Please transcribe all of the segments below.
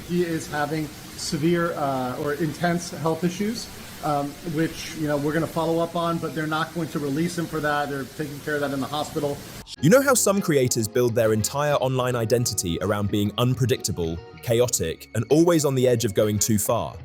but he is having severe or intense health issues, which we're going to follow up on, but they're not going to release him for that. They're taking care of that in the hospital. You know how some creators build their entire online identity around being unpredictable, chaotic, and always on the edge of going too far?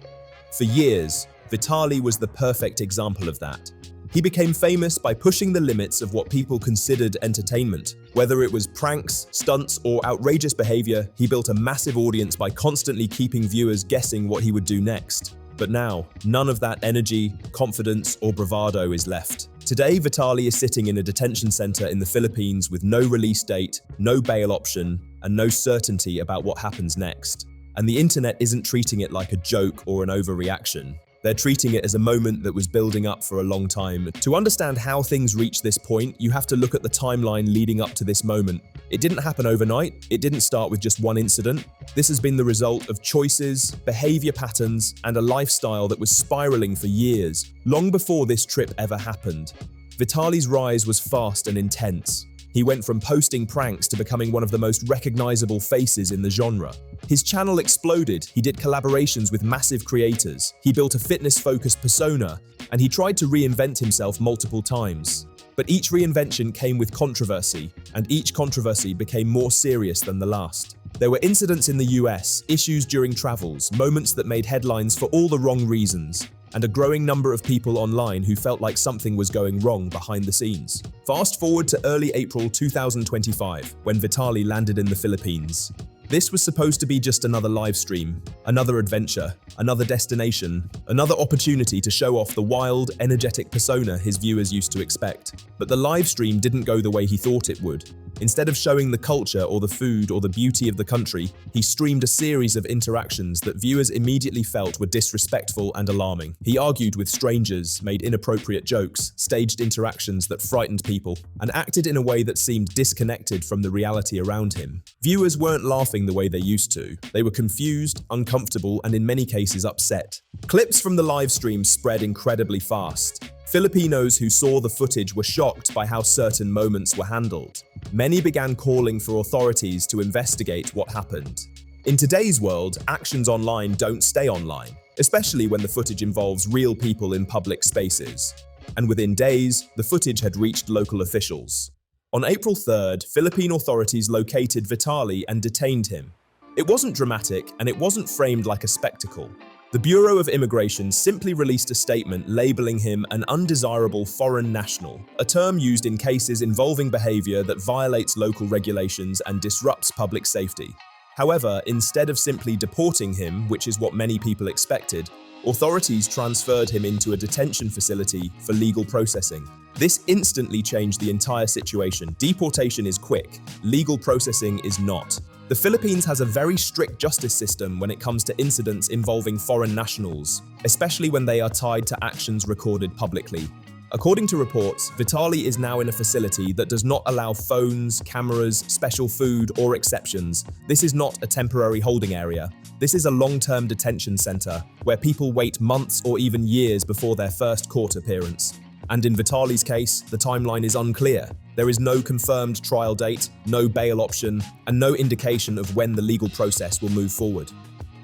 For years, Vitaly was the perfect example of that. He became famous by pushing the limits of what people considered entertainment. Whether it was pranks, stunts, or outrageous behavior, he built a massive audience by constantly keeping viewers guessing what he would do next. But now, none of that energy, confidence, or bravado is left. Today, Vitaly is sitting in a detention center in the Philippines with no release date, no bail option, and no certainty about what happens next. And the internet isn't treating it like a joke or an overreaction. They're treating it as a moment that was building up for a long time. To understand how things reach this point, you have to look at the timeline leading up to this moment. It didn't happen overnight. It didn't start with just one incident. This has been the result of choices, behavior patterns, and a lifestyle that was spiraling for years, long before this trip ever happened. Vitaly's rise was fast and intense. He went from posting pranks to becoming one of the most recognizable faces in the genre. His channel exploded, he did collaborations with massive creators, he built a fitness-focused persona, and he tried to reinvent himself multiple times. But each reinvention came with controversy, and each controversy became more serious than the last. There were incidents in the US, issues during travels, moments that made headlines for all the wrong reasons, and a growing number of people online who felt like something was going wrong behind the scenes. Fast forward to early April 2025, when Vitaly landed in the Philippines. This was supposed to be just another live stream, another adventure, another destination, another opportunity to show off the wild, energetic persona his viewers used to expect. But the live stream didn't go the way he thought it would. Instead of showing the culture or the food or the beauty of the country, he streamed a series of interactions that viewers immediately felt were disrespectful and alarming. He argued with strangers, made inappropriate jokes, staged interactions that frightened people, and acted in a way that seemed disconnected from the reality around him. Viewers weren't laughing the way they used to. They were confused, uncomfortable, and in many cases upset. Clips from the live stream spread incredibly fast. Filipinos who saw the footage were shocked by how certain moments were handled. Many began calling for authorities to investigate what happened. In today's world, actions online don't stay online, especially when the footage involves real people in public spaces. And within days, the footage had reached local officials. On April 3rd, Philippine authorities located Vitaly and detained him. It wasn't dramatic, and it wasn't framed like a spectacle. The Bureau of Immigration simply released a statement labeling him an undesirable foreign national, a term used in cases involving behavior that violates local regulations and disrupts public safety. However, instead of simply deporting him, which is what many people expected, authorities transferred him into a detention facility for legal processing. This instantly changed the entire situation. Deportation is quick, legal processing is not. The Philippines has a very strict justice system when it comes to incidents involving foreign nationals, especially when they are tied to actions recorded publicly. According to reports, Vitaly is now in a facility that does not allow phones, cameras, special food, or exceptions. This is not a temporary holding area. This is a long-term detention center where people wait months or even years before their first court appearance. And in Vitaly's case, the timeline is unclear. There is no confirmed trial date, no bail option, and no indication of when the legal process will move forward.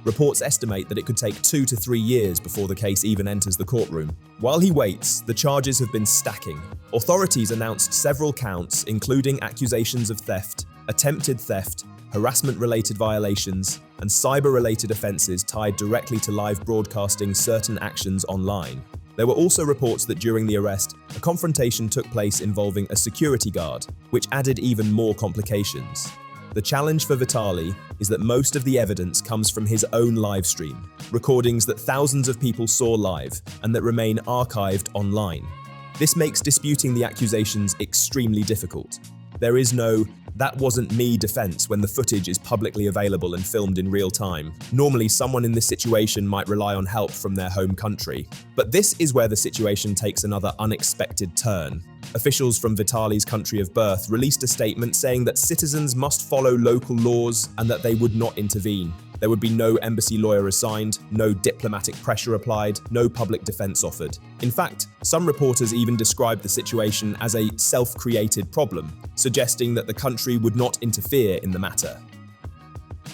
Reports estimate that it could take 2 to 3 years before the case even enters the courtroom. While he waits, the charges have been stacking. Authorities announced several counts, including accusations of theft, attempted theft, harassment-related violations, and cyber-related offenses tied directly to live broadcasting certain actions online. There were also reports that during the arrest, a confrontation took place involving a security guard, which added even more complications. The challenge for Vitaly is that most of the evidence comes from his own live stream, recordings that thousands of people saw live and that remain archived online. This makes disputing the accusations extremely difficult. There is no "that wasn't me" defense when the footage is publicly available and filmed in real time. Normally, someone in this situation might rely on help from their home country. But this is where the situation takes another unexpected turn. Officials from Vitaly's country of birth released a statement saying that citizens must follow local laws and that they would not intervene. There would be no embassy lawyer assigned, no diplomatic pressure applied, no public defense offered. In fact, some reporters even described the situation as a self-created problem, suggesting that the country would not interfere in the matter.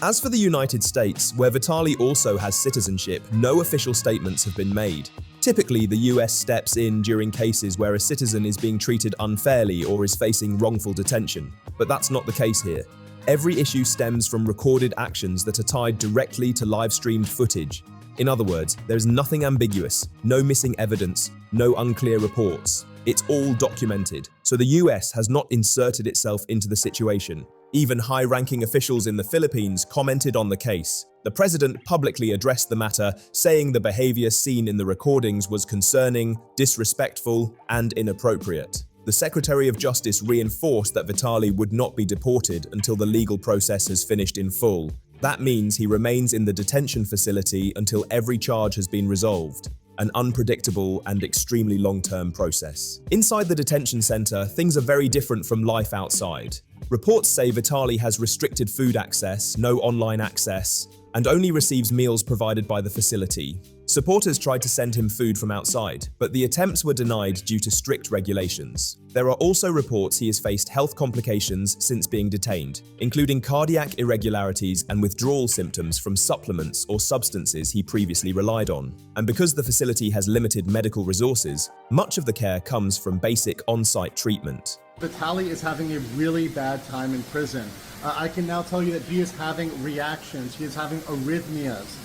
As for the United States, where Vitaly also has citizenship, no official statements have been made. Typically, the US steps in during cases where a citizen is being treated unfairly or is facing wrongful detention, but that's not the case here. Every issue stems from recorded actions that are tied directly to live-streamed footage. In other words, there's nothing ambiguous, no missing evidence, no unclear reports. It's all documented, so the US has not inserted itself into the situation. Even high-ranking officials in the Philippines commented on the case. The president publicly addressed the matter, saying the behavior seen in the recordings was concerning, disrespectful, and inappropriate. The Secretary of Justice reinforced that Vitaly would not be deported until the legal process has finished in full. That means he remains in the detention facility until every charge has been resolved. An unpredictable and extremely long-term process. Inside the detention center, things are very different from life outside. Reports say Vitaly has restricted food access, no online access, and only receives meals provided by the facility. Supporters tried to send him food from outside, but the attempts were denied due to strict regulations. There are also reports he has faced health complications since being detained, including cardiac irregularities and withdrawal symptoms from supplements or substances he previously relied on. And because the facility has limited medical resources, much of the care comes from basic on-site treatment. Vitaly is having a really bad time in prison. I can now tell you that he is having reactions. He is having arrhythmias.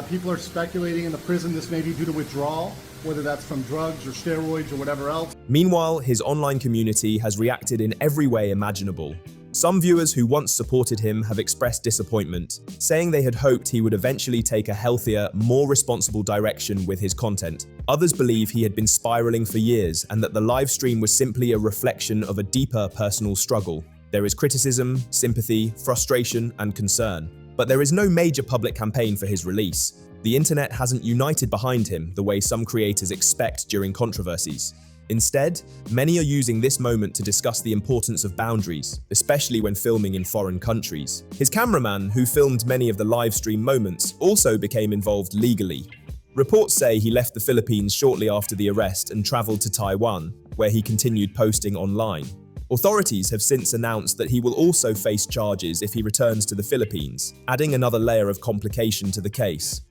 People are speculating in the prison this may be due to withdrawal, whether that's from drugs or steroids or whatever else. Meanwhile, his online community has reacted in every way imaginable. Some viewers who once supported him have expressed disappointment, saying they had hoped he would eventually take a healthier, more responsible direction with his content. Others believe he had been spiraling for years and that the live stream was simply a reflection of a deeper personal struggle. There is criticism, sympathy, frustration, and concern. But there is no major public campaign for his release. The internet hasn't united behind him the way some creators expect during controversies. Instead, many are using this moment to discuss the importance of boundaries, especially when filming in foreign countries. His cameraman, who filmed many of the live stream moments, also became involved legally. Reports say he left the Philippines shortly after the arrest and traveled to Taiwan, where he continued posting online. Authorities have since announced that he will also face charges if he returns to the Philippines, adding another layer of complication to the case.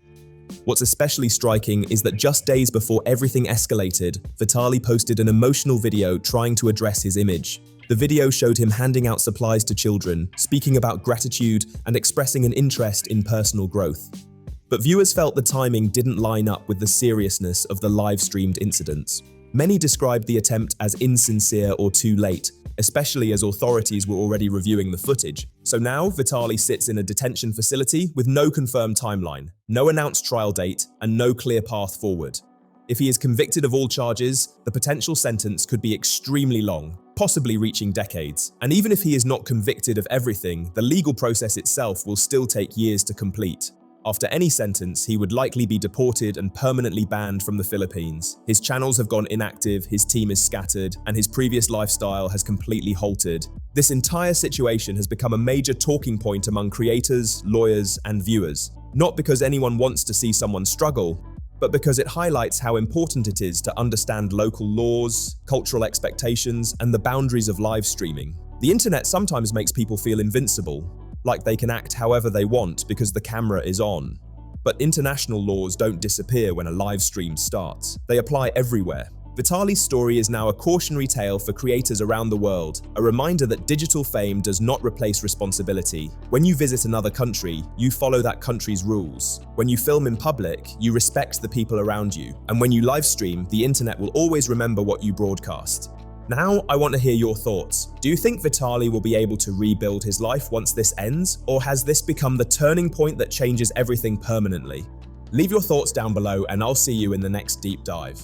What's especially striking is that just days before everything escalated, Vitaly posted an emotional video trying to address his image. The video showed him handing out supplies to children, speaking about gratitude, and expressing an interest in personal growth. But viewers felt the timing didn't line up with the seriousness of the live-streamed incidents. Many described the attempt as insincere or too late, especially as authorities were already reviewing the footage. So now, Vitaly sits in a detention facility with no confirmed timeline, no announced trial date, and no clear path forward. If he is convicted of all charges, the potential sentence could be extremely long, possibly reaching decades. And even if he is not convicted of everything, the legal process itself will still take years to complete. After any sentence, he would likely be deported and permanently banned from the Philippines. His channels have gone inactive, his team is scattered, and his previous lifestyle has completely halted. This entire situation has become a major talking point among creators, lawyers, and viewers. Not because anyone wants to see someone struggle, but because it highlights how important it is to understand local laws, cultural expectations, and the boundaries of live streaming. The internet sometimes makes people feel invincible, like they can act however they want because the camera is on. But international laws don't disappear when a live stream starts. They apply everywhere. Vitaly's story is now a cautionary tale for creators around the world, a reminder that digital fame does not replace responsibility. When you visit another country, you follow that country's rules. When you film in public, you respect the people around you. And when you live stream, the internet will always remember what you broadcast. Now, I want to hear your thoughts. Do you think Vitaly will be able to rebuild his life once this ends? Or has this become the turning point that changes everything permanently? Leave your thoughts down below and I'll see you in the next deep dive.